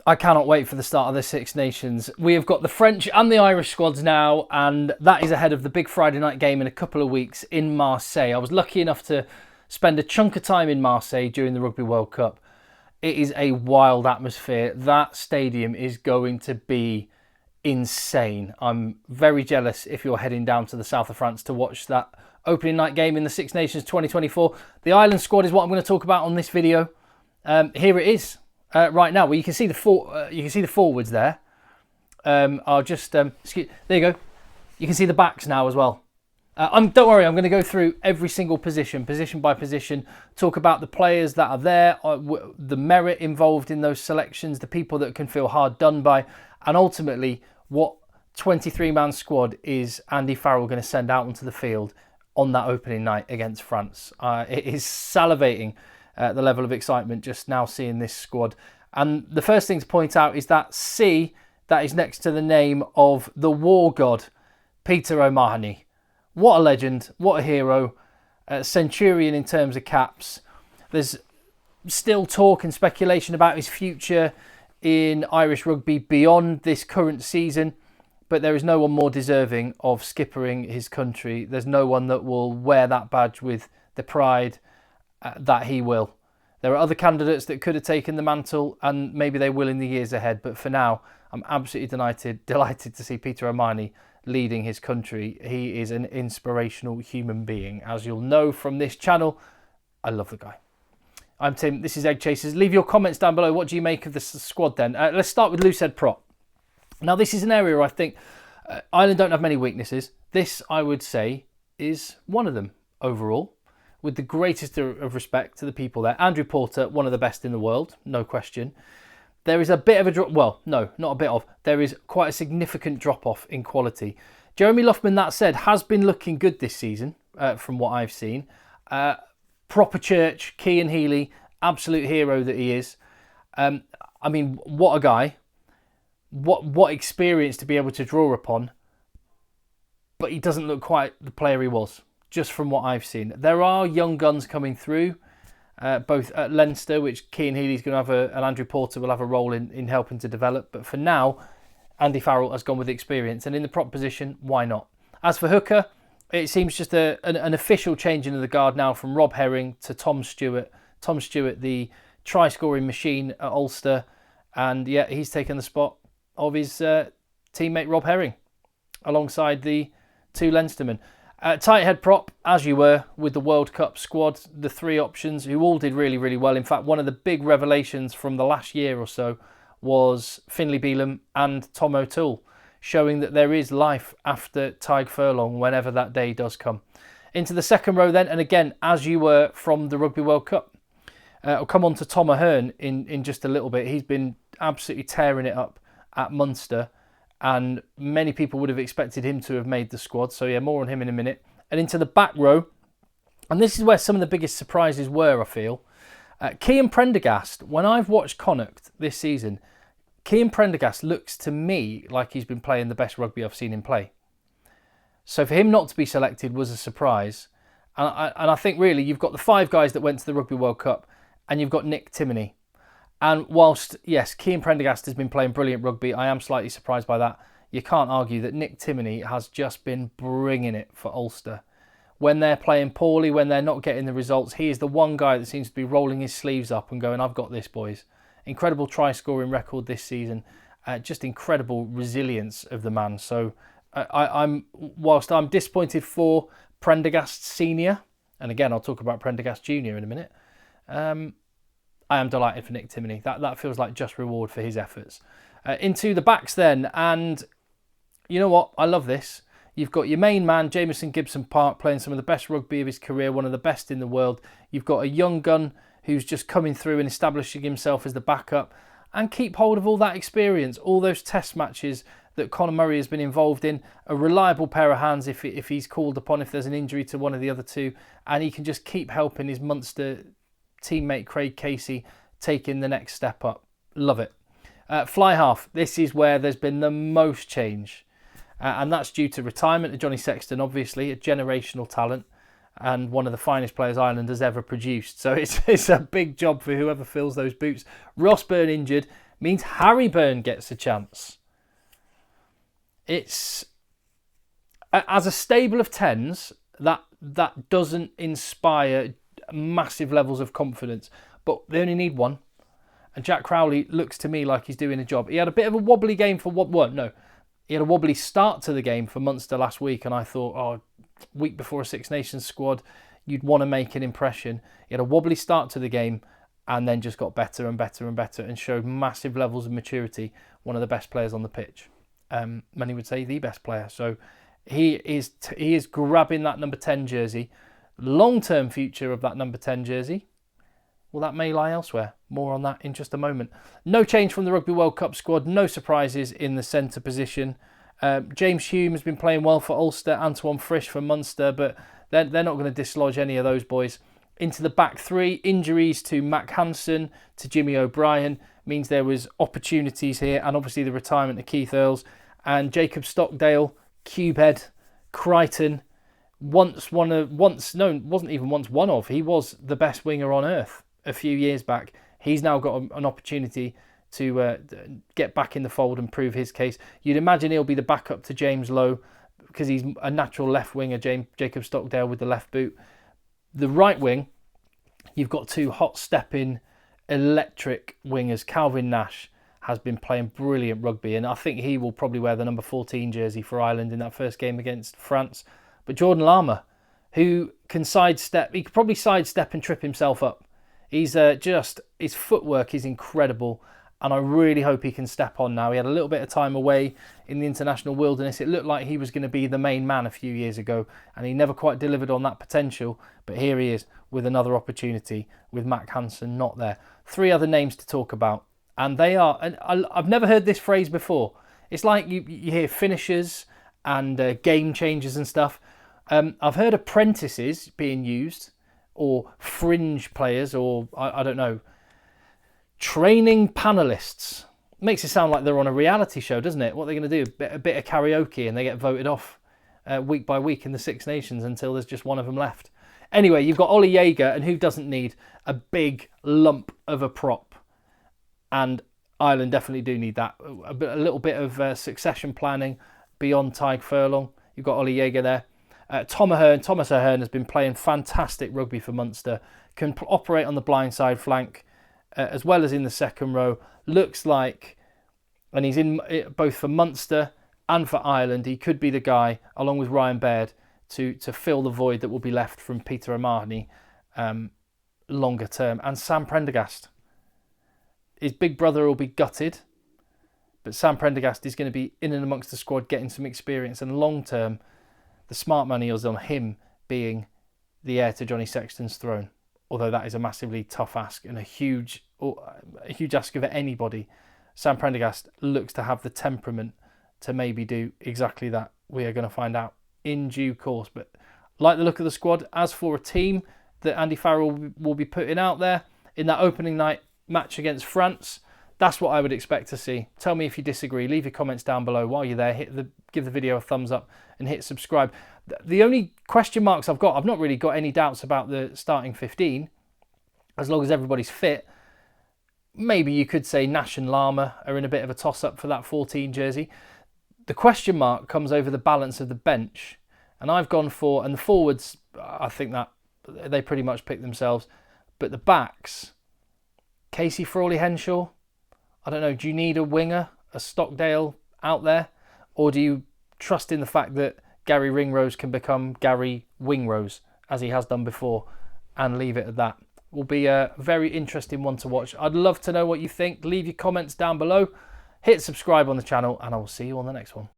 I cannot wait for the start of the Six Nations. We have got the French and the Irish squads now, and that is ahead of the big Friday night game in a couple of weeks in Marseille. I was lucky enough to spend a chunk of time in Marseille during the Rugby World Cup. It is a wild atmosphere. That stadium is going to be insane. I'm very jealous if you're heading down to the south of France to watch that opening night game in the Six Nations 2024. The Ireland squad is what I'm going to talk about on this video. Here it is. Right now, well, you can see the forwards there. I'll just there you go. You can see the backs now as well. Don't worry, I'm going to go through every single position by position, talk about the players that are there, the merit involved in those selections, the people that can feel hard done by, and ultimately what 23-man squad is Andy Farrell going to send out onto the field on that opening night against France. It is salivating. The level of excitement just now seeing this squad. And the first thing to point out is that C that is next to the name of the war god, Peter O'Mahony. What a legend, what a hero, centurion in terms of caps. There's still talk and speculation about his future in Irish rugby beyond this current season, but there is no one more deserving of skippering his country. There's no one that will wear that badge with the pride that he will. There are other candidates that could have taken the mantle, and maybe they will in the years ahead. But for now, I'm absolutely delighted to see Peter O'Mahony leading his country. He is an inspirational human being. As you'll know from this channel, I love the guy. I'm Tim, this is Egg Chasers. Leave your comments down below. What do you make of this squad then? Let's start with loose head prop. Now, this is an area where I think Ireland don't have many weaknesses. This, I would say, is one of them overall. With the greatest of respect to the people there. Andrew Porter, one of the best in the world, no question. There is a bit of a drop, well, no, not a bit of. There is quite a significant drop-off in quality. Jeremy Loughman, that said, has been looking good this season, from what I've seen. Proper church, Cian Healy, absolute hero that he is. I mean, what a guy. What experience to be able to draw upon. But he doesn't look quite the player he was. Just from what I've seen. There are young guns coming through, both at Leinster, which Cian Healy's going to have and Andrew Porter will have a role in helping to develop. But for now, Andy Farrell has gone with experience. And in the prop position, why not? As for hooker, it seems just an official changing of the guard now from Rob Herring to Tom Stewart. Tom Stewart, the try-scoring machine at Ulster. And yeah, he's taken the spot of his teammate Rob Herring alongside the two Leinstermen. Tight head prop, as you were, with the World Cup squad, the three options, who all did really, really well. In fact, one of the big revelations from the last year or so was Finlay Bealham and Tom O'Toole, showing that there is life after Tadhg Furlong whenever that day does come. Into the second row then, and again, as you were from the Rugby World Cup. I'll come on to Tom Ahern in just a little bit. He's been absolutely tearing it up at Munster. And many people would have expected him to have made the squad. So yeah, more on him in a minute. And into the back row. And this is where some of the biggest surprises were, I feel. Cian Prendergast. When I've watched Connacht this season, Cian Prendergast looks to me like he's been playing the best rugby I've seen him play. So for him not to be selected was a surprise. And I think really you've got the five guys that went to the Rugby World Cup. And you've got Nick Timoney. And whilst, yes, Cian Prendergast has been playing brilliant rugby, I am slightly surprised by that. You can't argue that Nick Timoney has just been bringing it for Ulster. When they're playing poorly, when they're not getting the results, he is the one guy that seems to be rolling his sleeves up and going, I've got this, boys. Incredible try-scoring record this season. Just incredible resilience of the man. So whilst I'm disappointed for Prendergast Senior, and again, I'll talk about Prendergast Junior in a minute, I am delighted for Nick Timoney. That feels like just reward for his efforts. Into the backs then, and you know what? I love this. You've got your main man, Jamison Gibson Park, playing some of the best rugby of his career, one of the best in the world. You've got a young gun who's just coming through and establishing himself as the backup, and keep hold of all that experience, all those test matches that Conor Murray has been involved in. A reliable pair of hands if he's called upon, if there's an injury to one of the other two, and he can just keep helping his Munster teammate Craig Casey taking the next step up. Love it. Fly half. This is where there's been the most change. And that's due to retirement of Johnny Sexton, obviously, a generational talent and one of the finest players Ireland has ever produced. So it's a big job for whoever fills those boots. Ross Byrne injured means Harry Byrne gets a chance. It's, as a stable of 10s, that doesn't inspire massive levels of confidence, but they only need one. And Jack Crowley looks to me like he's doing a job. He had a bit of a wobbly game for he had a wobbly start to the game for Munster last week, and I thought, week before a Six Nations squad, you'd want to make an impression. He had a wobbly start to the game and then just got better and better and better and showed massive levels of maturity. One of the best players on the pitch. Many would say the best player. So he is grabbing that number 10 jersey. Long-term future of that number 10 jersey, well, that may lie elsewhere. More on that in just a moment. No change from the Rugby World Cup squad. No surprises in the centre position. James Hume has been playing well for Ulster. Antoine Frisch for Munster, but they're not going to dislodge any of those boys. Into the back three, injuries to Mac Hansen, to Jimmy O'Brien, means there was opportunities here, and obviously the retirement of Keith Earls and Jacob Stockdale, Cubehead, Crichton. He was the best winger on earth a few years back. He's now got an opportunity to get back in the fold and prove his case. You'd imagine he'll be the backup to James Lowe because he's a natural left winger, Jacob Stockdale with the left boot. The right wing, you've got two hot-stepping electric wingers. Calvin Nash has been playing brilliant rugby, and I think he will probably wear the number 14 jersey for Ireland in that first game against France. But Jordan Lama, who can sidestep, he could probably sidestep and trip himself up. He's his footwork is incredible, and I really hope he can step on now. He had a little bit of time away in the international wilderness. It looked like he was going to be the main man a few years ago, and he never quite delivered on that potential. But here he is with another opportunity with Mac Hansen not there. Three other names to talk about, and they are, and I've never heard this phrase before. It's like you hear finishers and game changers and stuff. I've heard apprentices being used, or fringe players, or I don't know, training panelists. Makes it sound like they're on a reality show, doesn't it? What they're going to do, a bit of karaoke, and they get voted off week by week in the Six Nations until there's just one of them left. Anyway, you've got Ollie Jaeger, and who doesn't need a big lump of a prop? And Ireland definitely do need that. A little bit of succession planning beyond Tadhg Furlong. You've got Ollie Jaeger there. Thomas Ahern has been playing fantastic rugby for Munster. Can operate on the blindside flank as well as in the second row. Looks like, and he's in both for Munster and for Ireland, he could be the guy, along with Ryan Baird, to fill the void that will be left from Peter O'Mahony longer term. And Sam Prendergast. His big brother will be gutted, but Sam Prendergast is going to be in and amongst the squad getting some experience, and long term, the smart money is on him being the heir to Johnny Sexton's throne. Although that is a massively tough ask and a huge ask of anybody. Sam Prendergast looks to have the temperament to maybe do exactly that. We are going to find out in due course. But like the look of the squad, as for a team that Andy Farrell will be putting out there in that opening night match against France, that's what I would expect to see. Tell me if you disagree. Leave your comments down below. While you're there, give the video a thumbs up and hit subscribe. The only question marks I've not really got any doubts about the starting 15, as long as everybody's fit. Maybe you could say Nash and Lama are in a bit of a toss-up for that 14 jersey. The question mark comes over the balance of the bench, and I've gone for, and the forwards, I think that they pretty much pick themselves, but the backs, Casey Frawley-Henshaw, I don't know, do you need a winger, a Stockdale out there? Or do you trust in the fact that Gary Ringrose can become Gary Wingrose, as he has done before, and leave it at that? Will be a very interesting one to watch. I'd love to know what you think. Leave your comments down below. Hit subscribe on the channel, and I will see you on the next one.